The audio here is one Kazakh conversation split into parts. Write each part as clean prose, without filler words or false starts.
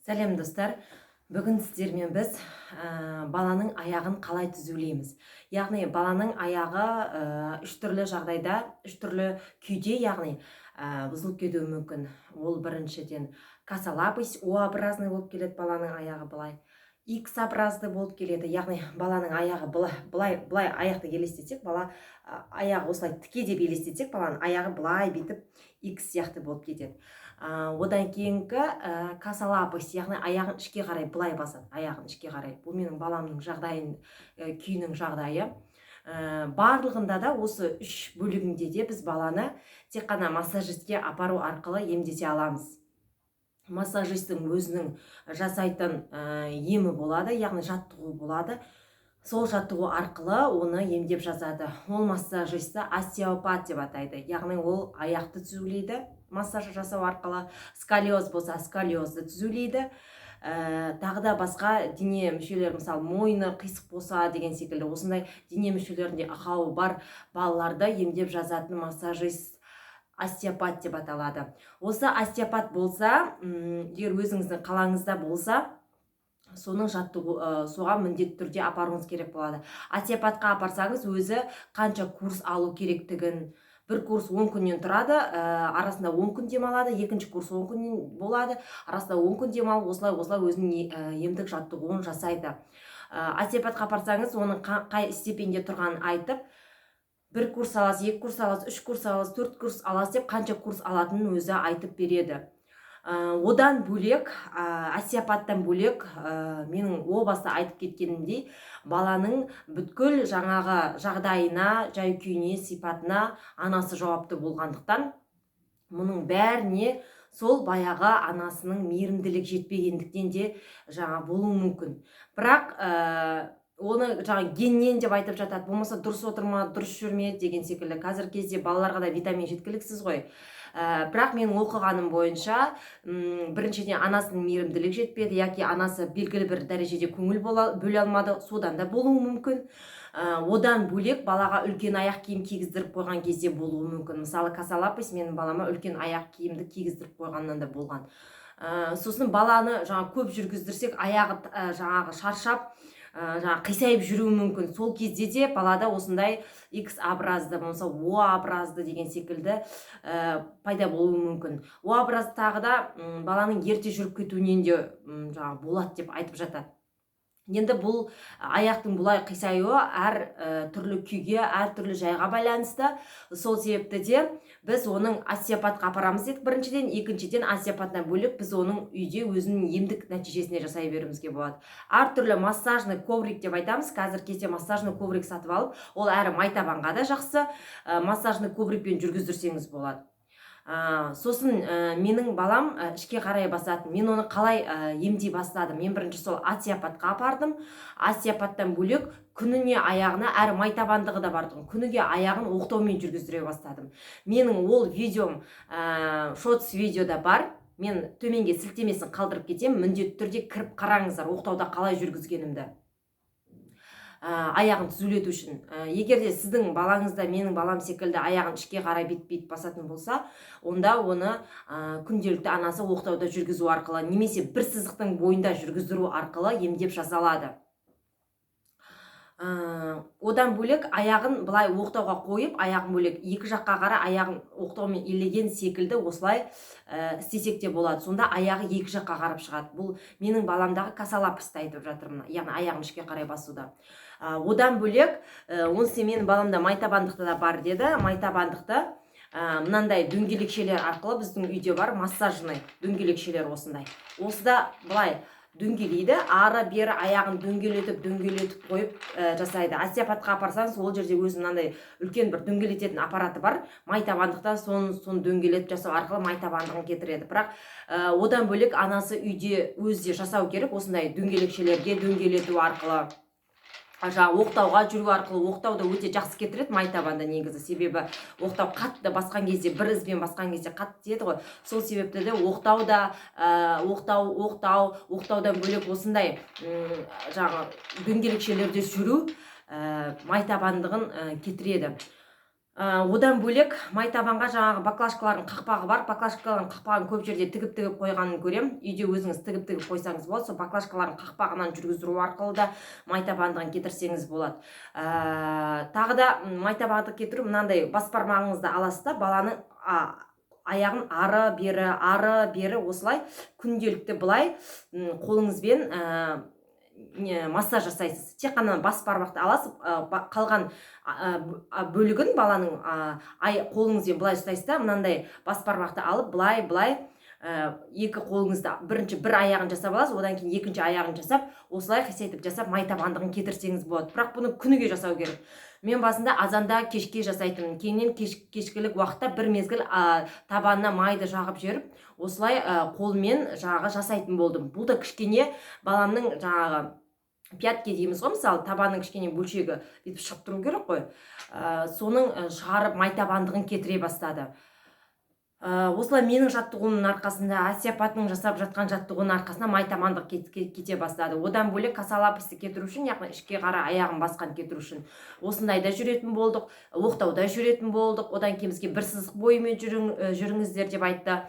Сәлем достар, бүгін сіздермен біз баланың аяғын қалай түзулейміз. Яғни баланың аяғы үш түрлі жағдайда, үш түрлі күйде, яғни бұзылып кетуі мүмкін. Ол біріншіден косолапость, О-образный болып келеді баланың аяғы былай. Х-образды болып келеді, яғни баланың аяғы былай аяқты елестетсек, бала аяғы осылай тіке деп елестетсек, баланың аяғы былай бетіп Х сияқты болып кетеді. Одан кейінгі косолапость, яғни аяғын ішке қарай былай басады, аяғын ішке қарай. Бұл менің баламның жағдайын, күйінің жағдайы. Барлығында да осы үш бөлігінде де біз баланы тек қана массажистке апару арқылы емдете аламыз. Массажистің өзінің жасайтын емі болады, яғни жаттығу болады. Сол жаттығу арқылы оны емдеп жазады. Ол массажисті остеопат деп атайды. Яғни ол аяқты түзулейді, массаж жасау арқылы. Сколиоз болса, сколиозды түзулейді. Тағы да басқа дене мүшелер, мысалы мойны қисық болса деген секілді, осындай дене мүшелерінде ақауы бар балаларды емдеп жазатын массажист остеопат деп аталады. Осы остеопат болса, егер өзіңіздің қалаңызда болса, соның жаттығу, соған міндетті түрде апаруыңыз керек болады. Остеопатқа апарсаңыз, өзі қанша курс алу керектігін, бір курс 10 күннен тұрады, арасында 10 күн демалады, екінші курс 10 күннен болады, арасында 10 күн демалып, осылай өзінің емдік жаттығуын жасайды. Остеопатқа апарсаңыз, оның қай степенде тұрғанын айтып, бір курс аласыз, 2 курс аласыз, 3 курс аласыз, 4 курс аласыз деп қанша курс алатынын өзі айтып береді. Одан бөлек, остеопаттан бөлек, менің о баста айтып кеткенімдей, баланың бүткіл жаңағы жағдайына, жай-күйіне, сипатына анасы жауапты болғандықтан, мұның бәріне сол баяғы анасының мейірімділік жетпегендіктен де жаңа болуы мүмкін. Бірақ оны жаңа геннен деп айтып жатады, болмаса дұрыс отырма, дұрыс жүрме деген секілді. Қазіргі кезде балаларға да витамин жеткіліксіз ғой. Бірақ менің оқығаным бойынша, біріншіден анасының мейірімділік жетпеді, яки анасы белгілі бір дәрежеде көңіл бөле алмады, содан да болуы мүмкін. Одан бөлек балаға үлкен аяқ киім кигіздіріп қойған кезде болуы мүмкін. Мысалы, косолапость менің балама үлкен аяқ киімді кигіздіріп қойғаннан да болған. Сосын баланы жаңа көп жүргіздірсек, аяғы жаңағы шаршап, қисайып жүруі мүмкін. Сол кезде де балада осындай Х-образды, болмаса О-образды деген секілді пайда болуы мүмкін. О-образды тағы да баланың ерте жүріп кетуінен де болады деп айтып жатады. Енді бұл аяқтың бұлай қисаюы әр түрлі күйге, әр түрлі жайға байланысты. Сол себепті де біз оның остеопатқа апарамыз дедік біріншіден, екіншіден остеопаттан бөлек біз оның үйде өзінің емдік нәтижесіне жасай беруімізге болады. Әр түрлі массажный коврик деп айтамыз. Қазір кезде массажный коврик сатып алып, ол әрі майтабанға да жақсы, массажный коврикпен жүргіздірсеңіз болады. Сосын менің балам ішке қарай басатын. Мен оны қалай емдей бастадым? Мен бірінші сол остеопатқа апардым. Остеопаттан бөлек күніне аяғына, әрі майтабандығы да бардым, күніге аяғын оқтаумен жүргіздіре бастадым. Менің ол видеом шотс видеода бар. Мен төменге сілтемесін қалдырып кетем, міндетті түрде кіріп қараңыздар оқтауда қалай жүргізгенімді. Аяғын түзулету үшін. Егер де сіздің балаңызда менің балам секілді аяғын ішке қарай бет басатын болса, онда оны күнделікті анасы оқтауда жүргізу арқылы, немесе бір сызықтың бойында жүргіздіру арқылы емдеп жазалады. Одан бөлек аяғын былай оқтауға қойып, аяғын бөлек екі жаққа қарай аяғын оқтаумен елеген секілді осылай істесек те болады. Сонда аяғы екі жаққа қарап шығады. Бұл менің баламдағы косолапостьті айтып жатырмын, яғни аяғын ішке қарай басуда. Одан бөлек, онысы менің баламда майтабандықты да бар деді. Майтабандықты мынандай дөңгелекшелер арқылы біздің үйде бар, массажный дөңгелекшелер осындай. Осыда былай дөңгелейді, ары бері аяғын дөңгелетіп қойып жасайды. Остеопатқа апарсаңыз, ол жерде өзінің мынандай үлкен бір дөңгелететін аппараты бар. Майтабандықта соны дөңгелетіп жасау арқылы майтабандығын кетіреді. Бірақ одан бөлек анасы үйде өзі жасау керек, осындай дөңгелекшелерге дөңгелету арқылы. Оқтауға жүру арқылы оқтауды өте жақсы кетіреді майтабанды негізі. Себебі оқтау қатты басқан кезде, бір ізбен басқан кезде қатты тиеді ғой. Сол себепті де оқтаудан бөлек осындай дөңгелекшелерде жүру майтабандығын кетіреді. Одан бөлек майтабанға жаңағы баклажкалардың қақпағы бар. Баклажкалардың қақпағын көп жерде тігіп қойғанын көрем. Үйде өзіңіз тігіп қойсаңыз болады. Сол баклажкалардың қақпағынан жүргіздіру арқылы да майтабандығын кетірсеңіз болады. Тағы да майтабанды кетіру мынандай, бас бармағыңызды аласыз да баланың аяғын ары бері осылай күнделікті былай қолыңызбен массаж жасайсыз. Тек қана бас бармақты аласыз, қалған бөлігін баланың қолыңызбен былай ұстайсыз да, мынандай бас бармақты алып былай екі қолыңызды бірінші бір аяғын жасап аласыз, одан кейін екінші аяғын жасап, осылай қисайтып жасап майтабандығын кетірсеңіз болады. Бірақ бұны күніге жасау керек. Мен басында азанда кешке жасайтынмын. Кейіннен кешкілік уақытта бір мезгіл табанына майды жағып жіберіп, осылай қолмен жаңағы жасайтын болдым. Бұл да кішкене баламның жаңағы пятки дейміз ғой, мысалы табанның кішкене бөлшегі бүйтіп шығып тұру керек қой. Соның шығарып майтабандығын кетіре бастады. Осылай менің жаттығуымның арқасында, остеопаттың жасап жатқан жаттығуының арқасында майтабандық кете бастады. Одан бөлек косолапосты кетіру үшін, яғни ішке қарай аяғын басқан кетіру үшін осындайда жүретін болдық, оқтауда жүретін болдық. Одан кейін бізге бір сызық бойымен жүріңіздер деп айтты.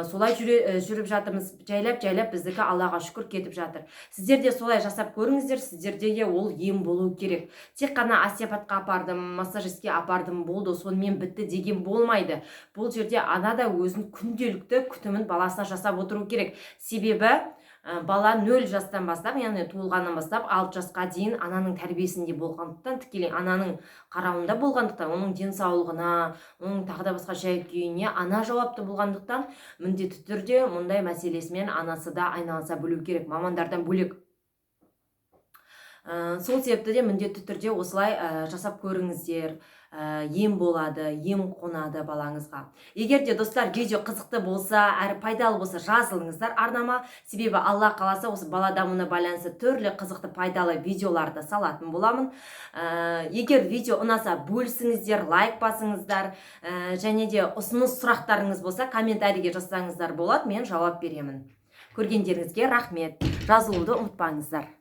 Солай жүріп жатырмыз. Жайлап біздікі Аллаға шүкір кетіп жатыр. Сіздер де солай жасап көріңіздер, сіздерде де ол ем болу керек. Тек қана остеопатқа апардым, массажистке апардым, болды, сонымен бітті деген болмайды. Бұл жерде ана да өзін күнделікті күтімін баласына жасап отыру керек. Себебі бала 0 жастан бастап, яғни туылғаннан бастап 6 жасқа дейін ананың тәрбиесінде болғандықтан, тікелей ананың қарауында болғандықтан, оның денсаулығына, оның тағы да басқа жай-күйіне ана жауапты болғандықтан, міндетті түрде мұндай мәселесімен анасы да айналыса білу керек, мамандардан бөлек. Сол себепті де міндетті түрде осылай жасап көріңіздер. Ем болады, ем қонады балаңызға. Егер де достар видео қызықты болса, әрі пайдалы болса, жазылыңыздар арнама. Себебі Алла қаласа осы бала дамуына байланысты түрлі қызықты пайдалы видеоларды салатын боламын. Егер видео ұнаса, бөлісіңіздер, лайк басыңыздар, және де ұсыныс сұрақтарыңыз болса, комментарийге жазсаңыздар болады, мен жауап беремін. Көргендеріңізге рахмет. Жазылуды ұмытпаңыздар.